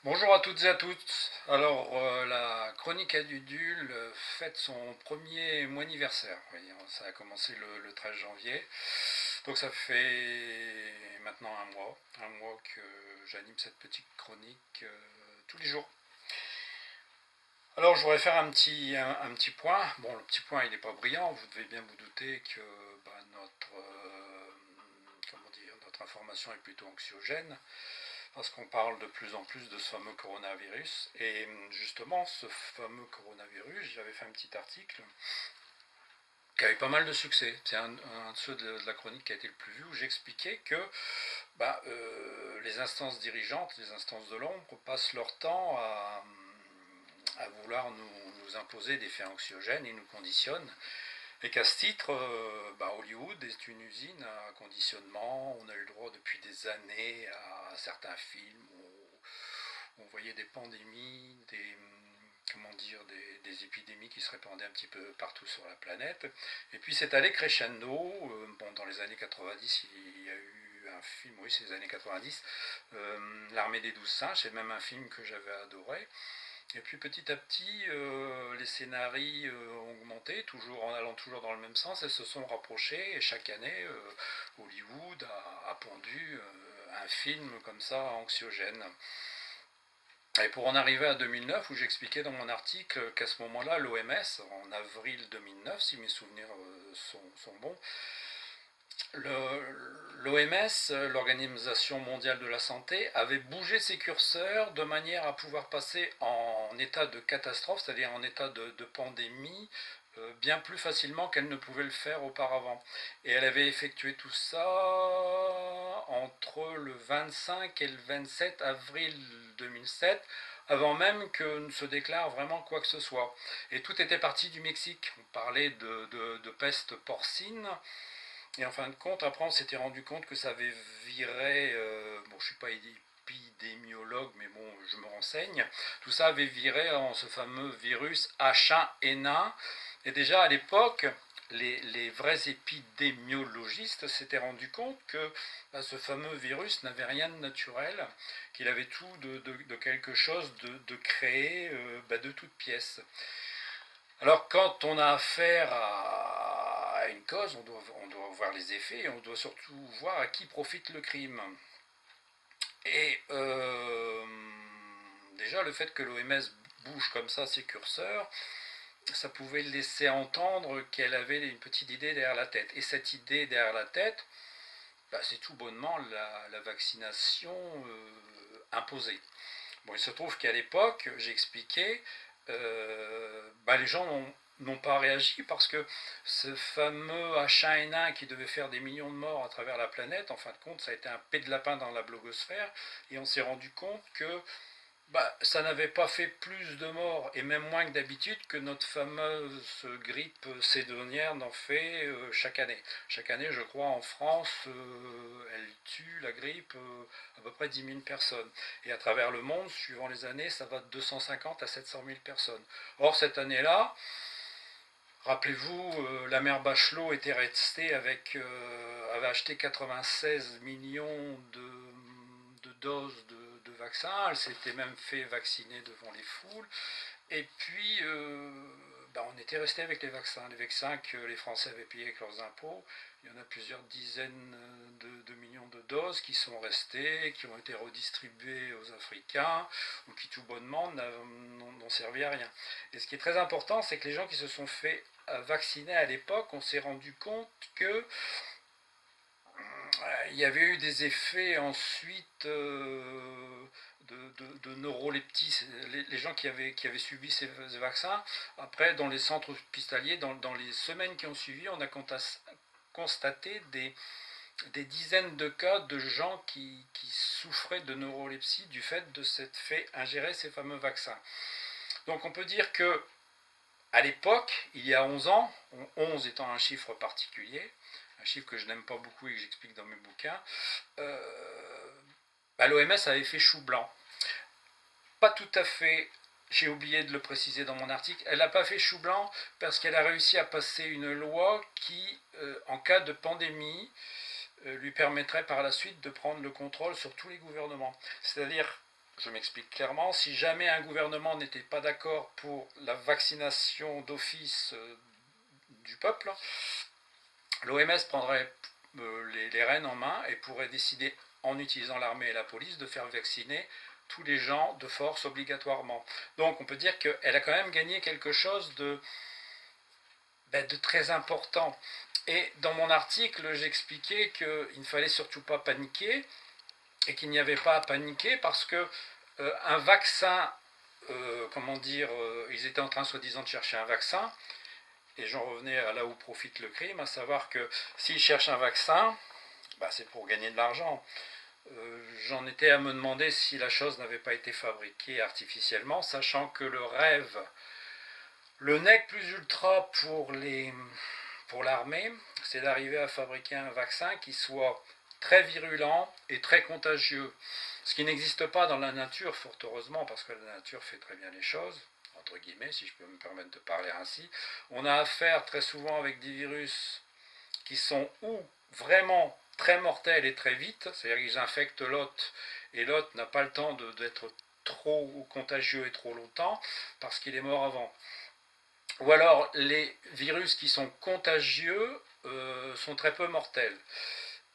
Bonjour à toutes et à tous. Alors, la chronique Adudule fête son premier mois anniversaire. Oui, ça a commencé le 13 janvier. Donc ça fait maintenant un mois que j'anime cette petite chronique tous les jours. Alors, je voudrais faire un petit point. Bon, le petit point, il n'est pas brillant. Vous devez bien vous douter que comment dire, notre information est plutôt anxiogène parce qu'on parle de plus en plus de ce fameux coronavirus. Et justement, ce fameux coronavirus, j'avais fait un petit article qui a eu pas mal de succès. C'est un de ceux de la chronique qui a été le plus vu, où j'expliquais que les instances dirigeantes, les instances de l'ombre, passent leur temps à vouloir nous imposer des faits anxiogènes et nous conditionnent. Et qu'à ce titre, Hollywood est une usine à conditionnement. On a eu le droit depuis des années à certains films où on voyait des pandémies, des épidémies qui se répandaient un petit peu partout sur la planète. Et puis c'est allé crescendo. Dans les années 90, il y a eu un film, oui, c'est les années 90, L'Armée des 12 singes, c'est même un film que j'avais adoré. Et puis petit à petit, les scénarios ont augmenté, toujours en allant toujours dans le même sens, et se sont rapprochés. Et chaque année, Hollywood a pondu un film comme ça anxiogène. Et pour en arriver à 2009, où j'expliquais dans mon article qu'à ce moment-là, l'OMS, en avril 2009, si mes souvenirs sont bons, l'OMS, l'Organisation mondiale de la santé, avait bougé ses curseurs de manière à pouvoir passer en état de catastrophe, c'est-à-dire en état de pandémie, bien plus facilement qu'elle ne pouvait le faire auparavant. Et elle avait effectué tout ça entre le 25 et le 27 avril 2007, avant même que ne se déclare vraiment quoi que ce soit. Et tout était parti du Mexique. On parlait de peste porcine. Et en fin de compte, après, on s'était rendu compte que ça avait viré. Bon, je suis pas épidémiologue, mais bon, je me renseigne. Tout ça avait viré en ce fameux virus H1N1. Et déjà à l'époque, les vrais épidémiologistes s'étaient rendus compte que ce fameux virus n'avait rien de naturel, qu'il avait tout de quelque chose de créé de toutes pièces. Alors quand on a affaire à une cause, on doit voir les effets et on doit surtout voir à qui profite le crime. Et déjà le fait que l'OMS bouge comme ça ses curseurs, ça pouvait laisser entendre qu'elle avait une petite idée derrière la tête. Et cette idée derrière la tête, c'est tout bonnement la vaccination imposée. Bon, il se trouve qu'à l'époque, j'ai expliqué, les gens n'ont pas réagi parce que ce fameux H1N1 qui devait faire des millions de morts à travers la planète, en fin de compte, ça a été un pet de lapin dans la blogosphère et on s'est rendu compte que ça n'avait pas fait plus de morts et même moins que d'habitude que notre fameuse grippe saisonnière n'en fait chaque année. Chaque année, je crois, en France, elle tue la grippe à peu près 10 000 personnes. Et à travers le monde, suivant les années, ça va de 250 à 700 000 personnes. Or, cette année-là, rappelez-vous, la mère Bachelot était restée avait acheté 96 millions de doses de vaccins. Elle s'était même fait vacciner devant les foules. Et puis, on était resté avec les vaccins que les Français avaient payés avec leurs impôts. Il y en a plusieurs dizaines de millions de doses qui sont restées, qui ont été redistribuées aux Africains, ou qui tout bonnement n'ont servi à rien. Et ce qui est très important, c'est que les gens qui se sont fait vacciner à l'époque, on s'est rendu compte que il y avait eu des effets ensuite de neuroleptie. Les gens qui avaient subi ces vaccins, après, dans les centres hospitaliers, dans les semaines qui ont suivi, on a constaté des dizaines de cas de gens qui souffraient de neurolepsie du fait de s'être fait ingérer ces fameux vaccins. Donc on peut dire que à l'époque, il y a 11 ans, 11 étant un chiffre particulier, un chiffre que je n'aime pas beaucoup et que j'explique dans mes bouquins, l'OMS avait fait chou blanc. Pas tout à fait, j'ai oublié de le préciser dans mon article, elle n'a pas fait chou blanc parce qu'elle a réussi à passer une loi qui, en cas de pandémie, lui permettrait par la suite de prendre le contrôle sur tous les gouvernements. C'est-à-dire Je m'explique clairement, si jamais un gouvernement n'était pas d'accord pour la vaccination d'office du peuple, l'OMS prendrait les rênes en main et pourrait décider, en utilisant l'armée et la police, de faire vacciner tous les gens de force obligatoirement. Donc on peut dire qu'elle a quand même gagné quelque chose de très important. Et dans mon article, j'expliquais qu'il ne fallait surtout pas paniquer et qu'il n'y avait pas à paniquer parce que un vaccin, ils étaient en train soi-disant de chercher un vaccin, et j'en revenais à là où profite le crime, à savoir que s'ils cherchent un vaccin, c'est pour gagner de l'argent. J'en étais à me demander si la chose n'avait pas été fabriquée artificiellement, sachant que le rêve, le nec plus ultra pour l'armée, c'est d'arriver à fabriquer un vaccin qui soit très virulent et très contagieux. Ce qui n'existe pas dans la nature, fort heureusement, parce que la nature fait très bien les choses, entre guillemets, si je peux me permettre de parler ainsi. On a affaire très souvent avec des virus qui sont ou vraiment très mortels et très vite, c'est-à-dire qu'ils infectent l'hôte, et l'hôte n'a pas le temps d'être trop contagieux et trop longtemps, parce qu'il est mort avant. Ou alors les virus qui sont contagieux sont très peu mortels.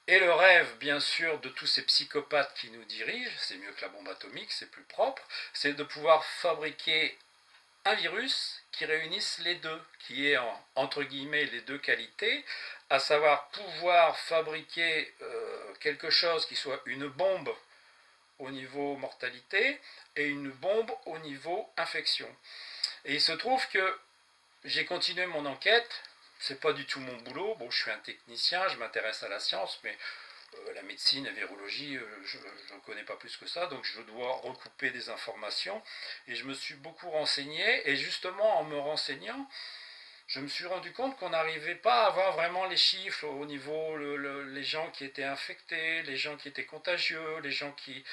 Et le rêve, bien sûr, de tous ces psychopathes qui nous dirigent, c'est mieux que la bombe atomique, c'est plus propre, c'est de pouvoir fabriquer un virus qui réunisse les deux, qui ait entre guillemets les deux qualités, à savoir pouvoir fabriquer quelque chose qui soit une bombe au niveau mortalité et une bombe au niveau infection. Et il se trouve que j'ai continué mon enquête. C'est pas du tout mon boulot. Bon, je suis un technicien, je m'intéresse à la science, mais la médecine, la virologie, je ne connais pas plus que ça, donc je dois recouper des informations. Et je me suis beaucoup renseigné, et justement en me renseignant, je me suis rendu compte qu'on n'arrivait pas à avoir vraiment les chiffres au niveau les gens qui étaient infectés, les gens qui étaient contagieux, les gens qui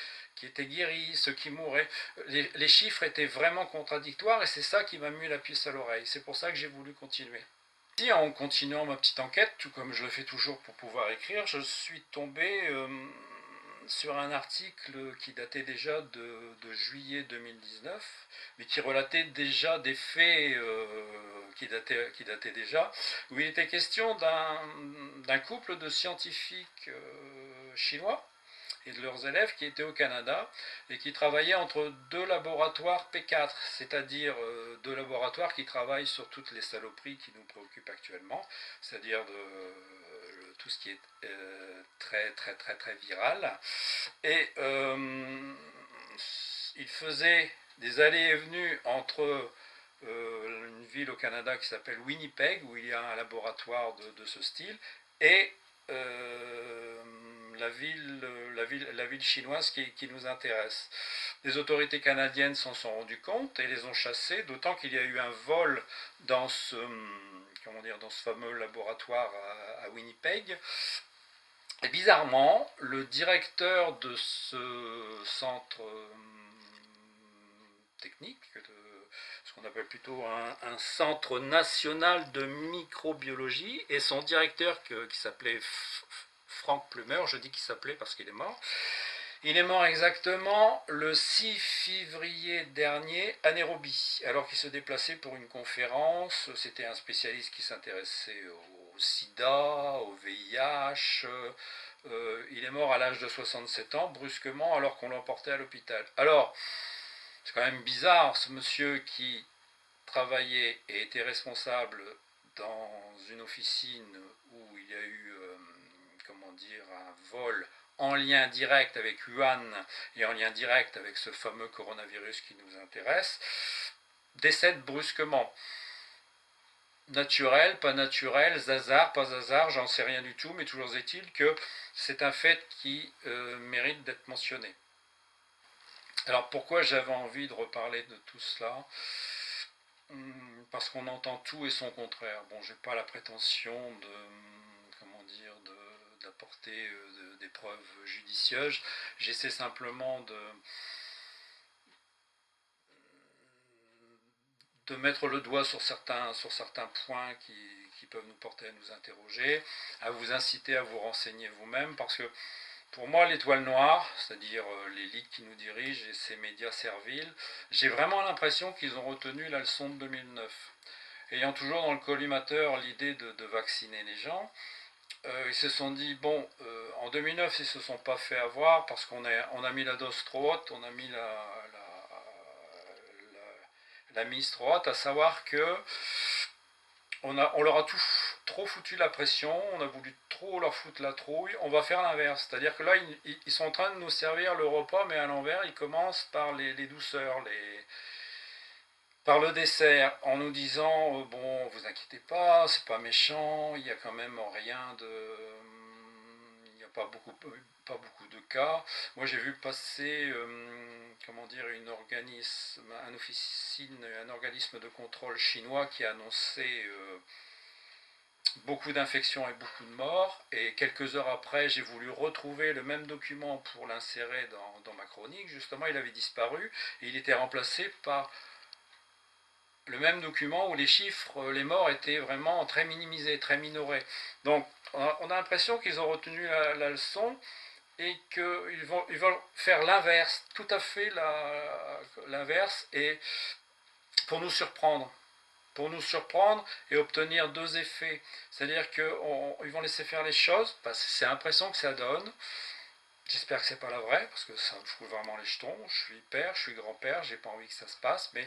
étaient guéris, ceux qui mouraient. Les chiffres étaient vraiment contradictoires et c'est ça qui m'a mis la puce à l'oreille. C'est pour ça que j'ai voulu continuer. Et en continuant ma petite enquête, tout comme je le fais toujours pour pouvoir écrire, je suis tombé sur un article qui datait déjà de juillet 2019, mais qui relatait déjà des faits qui dataient déjà, où il était question d'un couple de scientifiques chinois et de leurs élèves qui étaient au Canada et qui travaillaient entre deux laboratoires P4, c'est-à-dire deux laboratoires qui travaillent sur toutes les saloperies qui nous préoccupent actuellement, c'est-à-dire tout ce qui est très très très très viral. Et ils faisaient des allées et venues entre une ville au Canada qui s'appelle Winnipeg, où il y a un laboratoire de ce style, et la ville chinoise qui nous intéresse. Les autorités canadiennes s'en sont rendues compte et les ont chassés, d'autant qu'il y a eu un vol dans dans ce fameux laboratoire à Winnipeg. Et bizarrement, le directeur de ce centre technique, ce qu'on appelle plutôt un centre national de microbiologie, et son directeur qui s'appelait Frank Plumer, je dis qu'il s'appelait parce qu'il est mort. Il est mort exactement le 6 février dernier à Nairobi, alors qu'il se déplaçait pour une conférence. C'était un spécialiste qui s'intéressait au sida, au VIH. Il est mort à l'âge de 67 ans, brusquement, alors qu'on l'emportait à l'hôpital. Alors, c'est quand même bizarre, ce monsieur qui travaillait et était responsable dans une officine où il y a eu, un vol en lien direct avec Wuhan et en lien direct avec ce fameux coronavirus qui nous intéresse, décède brusquement. Naturel, pas naturel, hasard, pas hasard, j'en sais rien du tout, mais toujours est-il que c'est un fait qui mérite d'être mentionné. Alors pourquoi j'avais envie de reparler de tout cela? Parce qu'on entend tout et son contraire. Bon, j'ai pas la prétention d'apporter des preuves judicieuses. J'essaie simplement de mettre le doigt sur certains points qui peuvent nous porter à nous interroger, à vous inciter à vous renseigner vous-même, parce que Pour moi, l'étoile noire, c'est-à-dire l'élite qui nous dirige et ces médias serviles, j'ai vraiment l'impression qu'ils ont retenu la leçon de 2009. Ayant toujours dans le collimateur l'idée de vacciner les gens, ils se sont dit, bon, en 2009, ils ne se sont pas fait avoir parce on a mis la dose trop haute, on a mis la mise trop haute, à savoir que on leur a trop foutu la pression, on a voulu trop leur foutre la trouille, on va faire l'inverse. C'est-à-dire que là, ils sont en train de nous servir le repas, mais à l'envers, ils commencent par les douceurs, par le dessert, en nous disant bon, vous inquiétez pas, c'est pas méchant, il y a quand même rien de. Il n'y a pas beaucoup de cas. Moi, j'ai vu passer, comment dire, un organisme de contrôle chinois qui a annoncé beaucoup d'infections et beaucoup de morts. Et quelques heures après, j'ai voulu retrouver le même document pour l'insérer dans ma chronique. Justement, il avait disparu et il était remplacé par le même document où les chiffres, les morts étaient vraiment très minimisés, très minorés. Donc, on a l'impression qu'ils ont retenu la leçon et qu'ils veulent faire l'inverse, tout à fait l'inverse, et pour nous surprendre. Pour nous surprendre et obtenir deux effets. C'est-à-dire qu'ils vont laisser faire les choses, parce que c'est l'impression que ça donne. J'espère que c'est pas la vraie, parce que ça me fout vraiment les jetons. Je suis père, je suis grand-père, j'ai pas envie que ça se passe, mais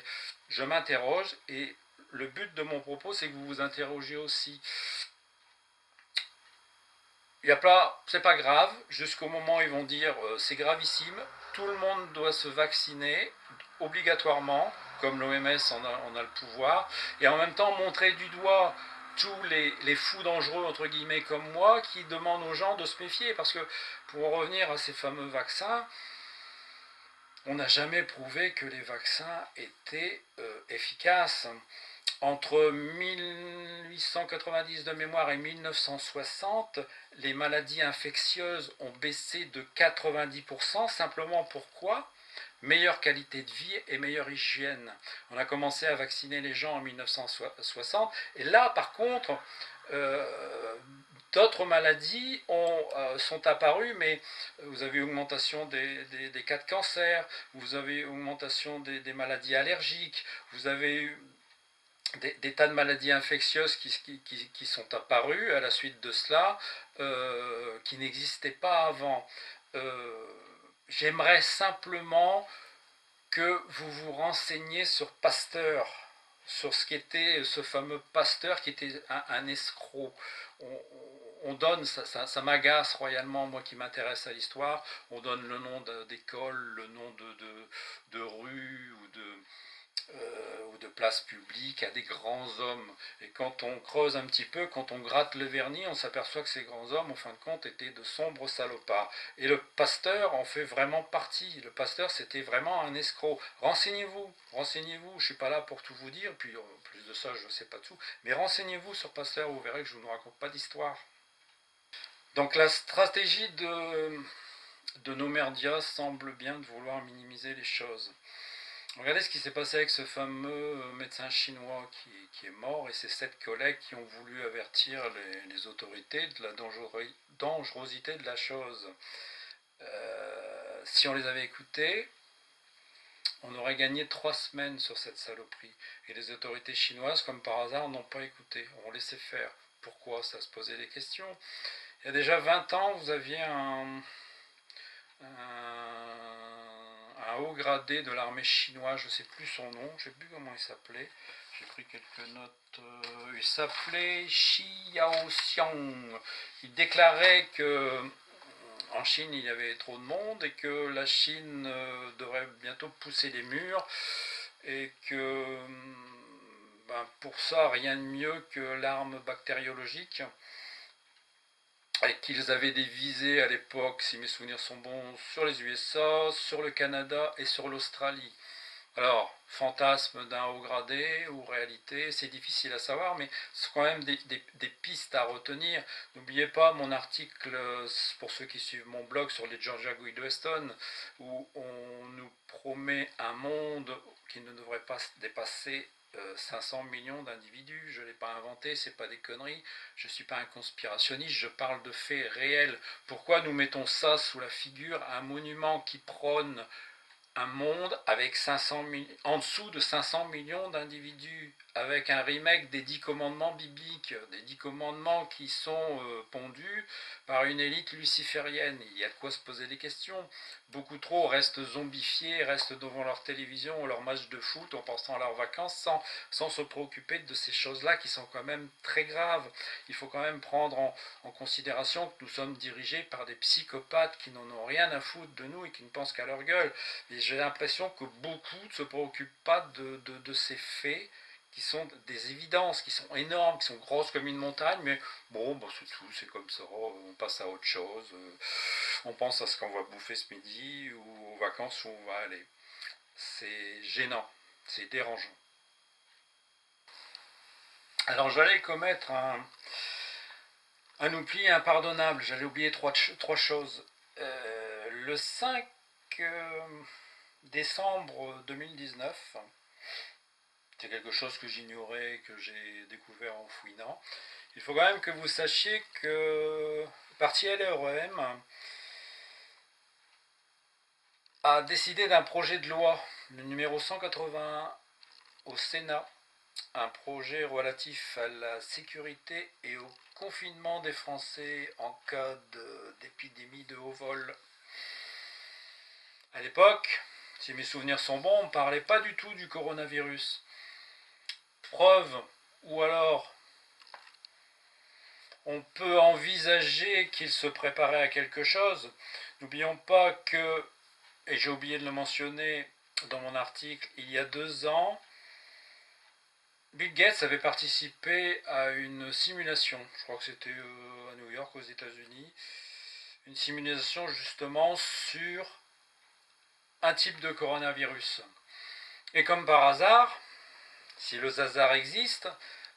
je m'interroge et le but de mon propos, c'est que vous vous interrogez aussi. Il y a pas, c'est pas grave, jusqu'au moment où ils vont dire c'est gravissime, tout le monde doit se vacciner obligatoirement, comme l'OMS en a le pouvoir, et en même temps montrer du doigt tous les fous dangereux, entre guillemets, comme moi, qui demandent aux gens de se méfier, parce que pour en revenir à ces fameux vaccins, on n'a jamais prouvé que les vaccins étaient efficaces. Entre 1890 de mémoire et 1960, les maladies infectieuses ont baissé de 90%. Simplement pourquoi? Meilleure qualité de vie et meilleure hygiène. On a commencé à vacciner les gens en 1960. Et là, par contre, d'autres maladies sont apparues, mais vous avez une augmentation des cas de cancer, vous avez une augmentation des maladies allergiques, vous avez des tas de maladies infectieuses qui sont apparues à la suite de cela, qui n'existaient pas avant. J'aimerais simplement que vous vous renseigniez sur Pasteur, sur ce qu'était ce fameux Pasteur qui était un escroc. On donne, ça m'agace royalement, moi qui m'intéresse à l'histoire, on donne le nom d'école, le nom de rue ou de place publique à des grands hommes. Et quand on creuse un petit peu, quand on gratte le vernis, on s'aperçoit que ces grands hommes, en fin de compte, étaient de sombres salopards. Et le pasteur en fait vraiment partie. Le pasteur, c'était vraiment un escroc. Renseignez-vous, renseignez-vous. Je ne suis pas là pour tout vous dire, puis en plus de ça, je ne sais pas tout. Mais renseignez-vous sur Pasteur, vous verrez que je ne vous raconte pas d'histoire. Donc la stratégie de nos médias semble bien de vouloir minimiser les choses. Regardez ce qui s'est passé avec ce fameux médecin chinois qui est mort et ses 7 collègues qui ont voulu avertir les autorités de la dangerosité de la chose. Si on les avait écoutés, on aurait gagné 3 semaines sur cette saloperie. Et les autorités chinoises, comme par hasard, n'ont pas écouté, ont laissé faire. Pourquoi? Ça se posait des questions. Il y a déjà 20 ans, vous aviez un haut gradé de l'armée chinoise, je ne sais plus son nom, je ne sais plus comment il s'appelait, j'ai pris quelques notes, il s'appelait Xi Yaoxiang. Il déclarait que en Chine il y avait trop de monde et que la Chine devrait bientôt pousser les murs et que pour ça rien de mieux que l'arme bactériologique et qu'ils avaient des visées à l'époque, si mes souvenirs sont bons, sur les USA, sur le Canada et sur l'Australie. Alors, fantasme d'un haut gradé ou réalité, c'est difficile à savoir, mais c'est quand même des pistes à retenir. N'oubliez pas mon article, pour ceux qui suivent mon blog, sur les Georgia Guideweston, où on nous promet un monde qui ne devrait pas dépasser 500 millions d'individus, je ne l'ai pas inventé, c'est pas des conneries, je ne suis pas un conspirationniste, je parle de faits réels. Pourquoi nous mettons ça sous la figure, un monument qui prône un monde avec 500 en dessous de 500 millions d'individus, avec un remake des 10 commandements bibliques, des 10 commandements qui sont pondus par une élite luciférienne. Il y a de quoi se poser des questions. Beaucoup trop restent zombifiés, restent devant leur télévision ou leur match de foot en pensant à leurs vacances sans se préoccuper de ces choses-là qui sont quand même très graves. Il faut quand même prendre en considération que nous sommes dirigés par des psychopathes qui n'en ont rien à foutre de nous et qui ne pensent qu'à leur gueule. Et j'ai l'impression que beaucoup ne se préoccupent pas de ces faits qui sont des évidences, qui sont énormes, qui sont grosses comme une montagne, mais bon, bah c'est tout, c'est comme ça, on passe à autre chose, on pense à ce qu'on va bouffer ce midi ou aux vacances où on va aller. C'est gênant, c'est dérangeant. Alors j'allais commettre un oubli impardonnable, j'allais oublier trois choses. Le 5 décembre 2019, c'est quelque chose que j'ignorais, que j'ai découvert en fouinant. Il faut quand même que vous sachiez que le parti LREM a décidé d'un projet de loi, le numéro 181 au Sénat, un projet relatif à la sécurité et au confinement des Français en cas d'épidémie de haut vol. À l'époque, si mes souvenirs sont bons, on ne parlait pas du tout du coronavirus. Preuve, ou alors on peut envisager qu'il se préparait à quelque chose. N'oublions pas que, et j'ai oublié de le mentionner dans mon article, il y a 2 ans, Bill Gates avait participé à une simulation, je crois que c'était à New York aux États-Unis, une simulation justement sur un type de coronavirus. Et comme par hasard, si le hasard existe,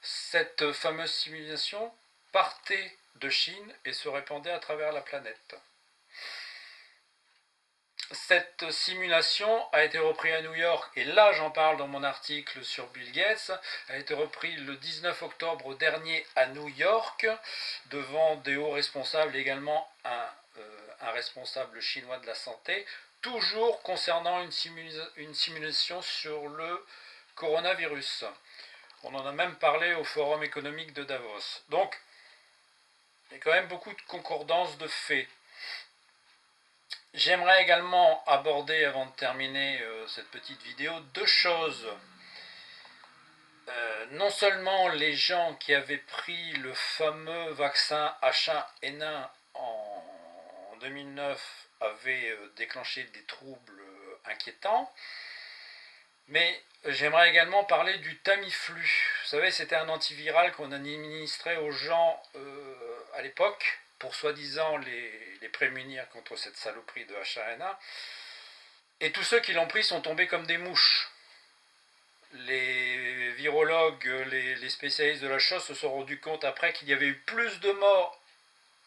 cette fameuse simulation partait de Chine et se répandait à travers la planète. Cette simulation a été reprise à New York, et là j'en parle dans mon article sur Bill Gates, a été reprise le 19 octobre dernier à New York, devant des hauts responsables, également un responsable chinois de la santé, toujours concernant une simulation sur le coronavirus. On en a même parlé au Forum économique de Davos. Donc, il y a quand même beaucoup de concordance de faits. J'aimerais également aborder, avant de terminer cette petite vidéo, 2 choses. Non seulement les gens qui avaient pris le fameux vaccin H1N1 en 2009 avaient déclenché des troubles inquiétants, mais j'aimerais également parler du Tamiflu. Vous savez, c'était un antiviral qu'on administrait aux gens à l'époque pour soi-disant les prémunir contre cette saloperie de H1N1. Et tous ceux qui l'ont pris sont tombés comme des mouches. Les virologues, les spécialistes de la chose se sont rendus compte après qu'il y avait eu plus de morts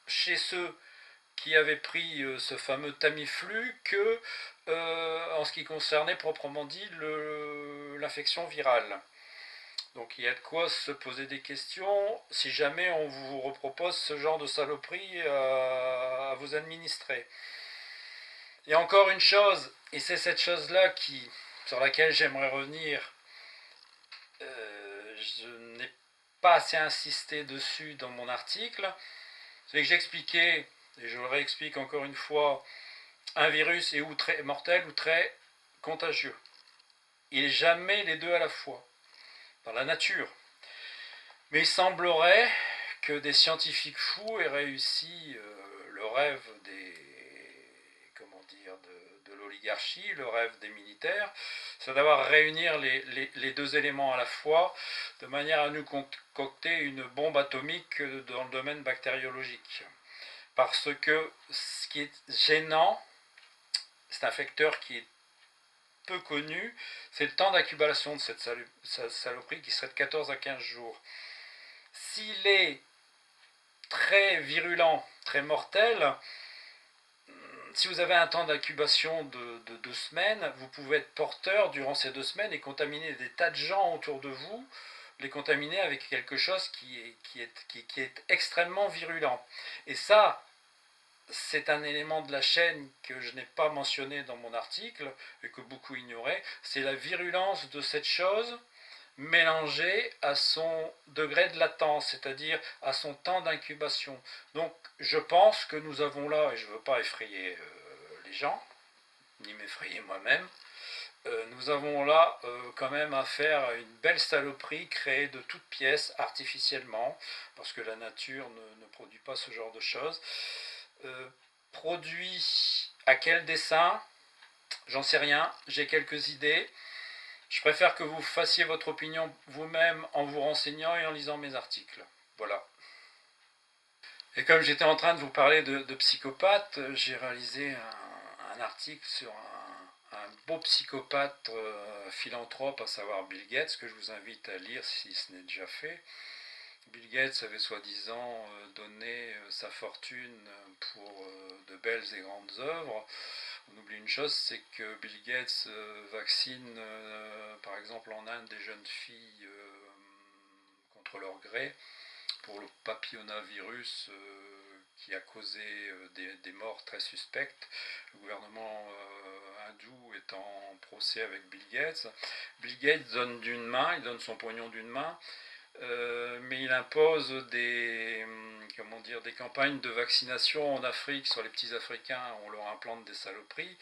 chez ceux qui avaient pris ce fameux Tamiflu que en ce qui concernait proprement dit l'infection virale. Donc il y a de quoi se poser des questions si jamais on vous repropose ce genre de saloperie à vous administrer. Et encore une chose, et c'est cette chose-là sur laquelle j'aimerais revenir, je n'ai pas assez insisté dessus dans mon article, c'est que j'expliquais, et je le réexplique encore une fois, un virus est ou très mortel ou très contagieux. Il n'est jamais les deux à la fois, dans la nature. Mais il semblerait que des scientifiques fous aient réussi le rêve de l'oligarchie, le rêve des militaires, c'est d'avoir réunir les 2 éléments à la fois, de manière à nous concocter une bombe atomique dans le domaine bactériologique. Parce que ce qui est gênant, c'est un facteur qui est peu connu, c'est le temps d'incubation de cette saloperie qui serait de 14 à 15 jours. S'il est très virulent, très mortel, si vous avez un temps d'incubation de 2 semaines, vous pouvez être porteur durant ces 2 semaines et contaminer des tas de gens autour de vous, les contaminer avec quelque chose qui est extrêmement virulent. Et ça, c'est un élément de la chaîne que je n'ai pas mentionné dans mon article et que beaucoup ignoraient, c'est la virulence de cette chose mélangée à son degré de latence, c'est-à-dire à son temps d'incubation. Donc je pense que nous avons là, et je ne veux pas effrayer les gens, ni m'effrayer moi-même, nous avons là quand même affaire à une belle saloperie créée de toutes pièces artificiellement, parce que la nature ne produit pas ce genre de choses. Produit à quel dessin? J'en sais rien, j'ai quelques idées. Je préfère que vous fassiez votre opinion vous-même en vous renseignant et en lisant mes articles. Voilà. Et comme j'étais en train de vous parler de psychopathes, j'ai réalisé un article sur un beau psychopathe philanthrope, à savoir Bill Gates, que je vous invite à lire si ce n'est déjà fait. Bill Gates avait soi-disant donné sa fortune pour de belles et grandes œuvres. On oublie une chose, c'est que Bill Gates vaccine par exemple en Inde des jeunes filles contre leur gré pour le papillomavirus qui a causé des morts très suspectes. Le gouvernement hindou est en procès avec Bill Gates. Bill Gates donne d'une main, il donne son pognon d'une main, mais il impose des campagnes de vaccination en Afrique sur les petits Africains, on leur implante des saloperies,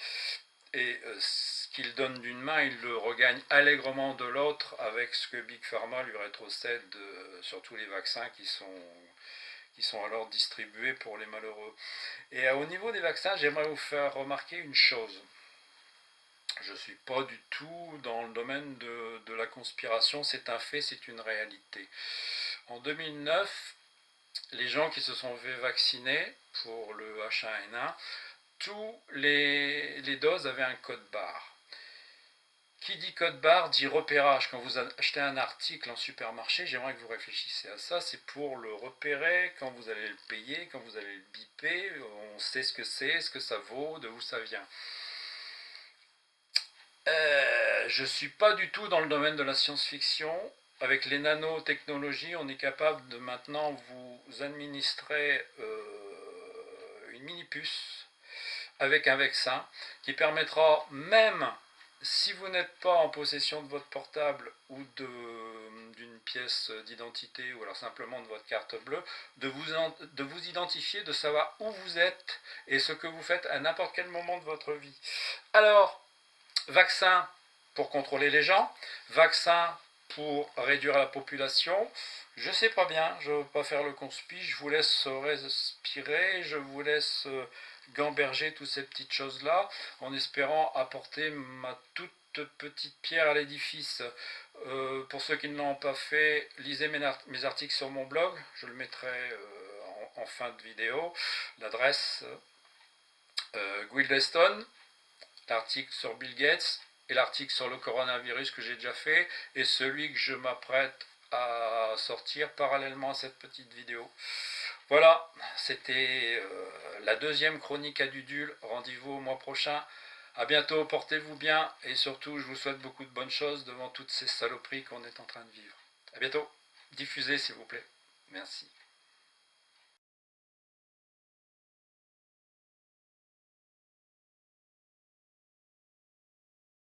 et ce qu'il donne d'une main, il le regagne allègrement de l'autre avec ce que Big Pharma lui rétrocède sur tous les vaccins qui sont alors distribués pour les malheureux. Et au niveau des vaccins, j'aimerais vous faire remarquer une chose. Je ne suis pas du tout dans le domaine de la conspiration, c'est un fait, c'est une réalité. En 2009, les gens qui se sont fait vacciner pour le H1N1, tous les doses avaient un code barre. Qui dit code barre dit repérage. Quand vous achetez un article en supermarché, j'aimerais que vous réfléchissiez à ça, c'est pour le repérer quand vous allez le payer, quand vous allez le biper, on sait ce que c'est, ce que ça vaut, de où ça vient. Je ne suis pas du tout dans le domaine de la science-fiction. Avec les nanotechnologies, on est capable de maintenant vous administrer une mini-puce avec un vaccin qui permettra, même si vous n'êtes pas en possession de votre portable ou d'une pièce d'identité ou alors simplement de votre carte bleue, de vous identifier, de savoir où vous êtes et ce que vous faites à n'importe quel moment de votre vie. Alors, vaccin pour contrôler les gens, vaccin pour réduire la population, je sais pas bien, je ne veux pas faire le conspi, je vous laisse respirer, je vous laisse gamberger toutes ces petites choses-là, en espérant apporter ma toute petite pierre à l'édifice. Pour ceux qui ne l'ont pas fait, lisez mes articles sur mon blog, je le mettrai en fin de vidéo, l'adresse Gwildestone, l'article sur Bill Gates et l'article sur le coronavirus que j'ai déjà fait et celui que je m'apprête à sortir parallèlement à cette petite vidéo. Voilà, c'était la deuxième chronique à Dudule. Rendez-vous au mois prochain. A bientôt, portez-vous bien et surtout je vous souhaite beaucoup de bonnes choses devant toutes ces saloperies qu'on est en train de vivre. A bientôt, diffusez s'il vous plaît. Merci.